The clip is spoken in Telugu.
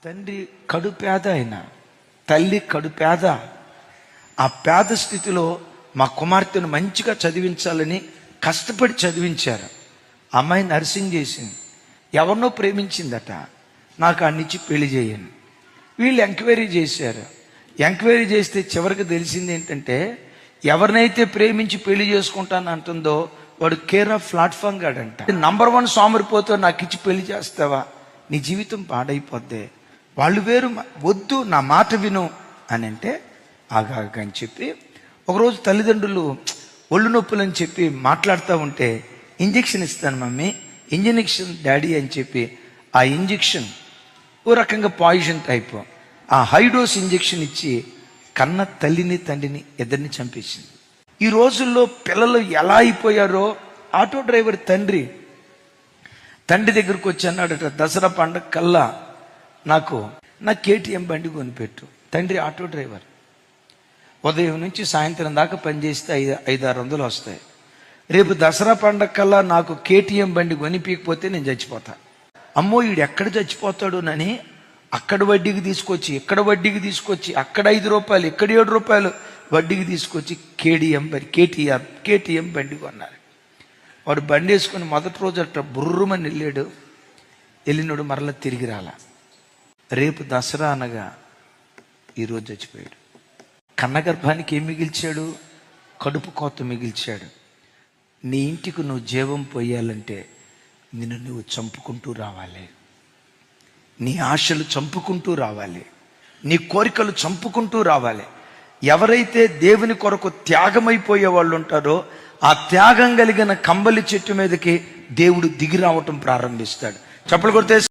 తండ్రి కడు పేద అయిన, తల్లి కడు పేద. ఆ పేద స్థితిలో మా కుమార్తెను మంచిగా చదివించాలని కష్టపడి చదివించారు. అమ్మాయి నర్సింగ్ చేసింది, ఎవరినో ప్రేమించిందట, నాకు అన్నిచ్చి పెళ్లి చేయను. వీళ్ళు ఎంక్వైరీ చేశారు. ఎంక్వైరీ చేస్తే చివరికి తెలిసింది ఏంటంటే, ఎవరినైతే ప్రేమించి పెళ్లి చేసుకుంటాను అంటుందో వాడు కేర్ ఆఫ్ ప్లాట్ఫామ్ గాడంట. నంబర్ 1 సోమరిపోతో నాకు ఇచ్చి పెళ్లి చేస్తావా, నీ జీవితం పాడైపోద్ది, వాళ్ళు వేరు, వద్దు నా మాట విను అని అంటే ఆగాక అని చెప్పి ఒకరోజు తల్లిదండ్రులు ఒళ్ళు నొప్పులు అని చెప్పి మాట్లాడుతూ ఉంటే, ఇంజెక్షన్ ఇస్తాను మమ్మీ, ఇంజెక్షన్ డాడీ అని చెప్పి ఆ ఇంజెక్షన్ ఓ రకంగా పాయిజన్ టైప్, ఆ హైడోస్ ఇంజెక్షన్ ఇచ్చి కన్న తల్లిని తండ్రిని ఇద్దరిని చంపేసింది. ఈ రోజుల్లో పిల్లలు ఎలా అయిపోయారో, ఆటో డ్రైవర్ తండ్రి దగ్గరకు వచ్చి అన్నాడట, దసరా పండగ కల్లా నాకు KTM బండి కొనిపెట్టు. తండ్రి ఆటో డ్రైవర్, ఉదయం నుంచి సాయంత్రం దాకా పనిచేస్తే 500-600 వస్తాయి. రేపు దసరా పండగ కల్లా నాకు KTM బండి కొనిపీకపోతే నేను చచ్చిపోతా. అమ్మో వీడు ఎక్కడ చచ్చిపోతాడునని అక్కడ వడ్డీకి తీసుకొచ్చి, ఇక్కడ వడ్డీకి తీసుకొచ్చి, అక్కడ 5 రూపాయలు, ఇక్కడ 7 రూపాయలు వడ్డీకి తీసుకొచ్చి KTM బండి కొన్నారు. వాడు బండి వేసుకుని మొదటి రోజు అట్లా బుర్రుమని వెళ్ళాడు. వెళ్ళినాడు, మరలా తిరిగి రాల. రేపు దసరా అనగా ఈరోజు చచ్చిపోయాడు. కన్నగర్భానికి ఏం మిగిల్చాడు? కడుపు కోత మిగిల్చాడు. నీ ఇంటికి నువ్వు జీవం పోయాలంటే నిన్ను నువ్వు చంపుకుంటూ రావాలి, నీ ఆశలు చంపుకుంటూ రావాలి, నీ కోరికలు చంపుకుంటూ రావాలి. ఎవరైతే దేవుని కొరకు త్యాగమైపోయే వాళ్ళు ఉంటారో, ఆ త్యాగం కలిగిన కంబలి చెట్టు మీదకి దేవుడు దిగి రావటం ప్రారంభిస్తాడు. చప్పలు కొడితే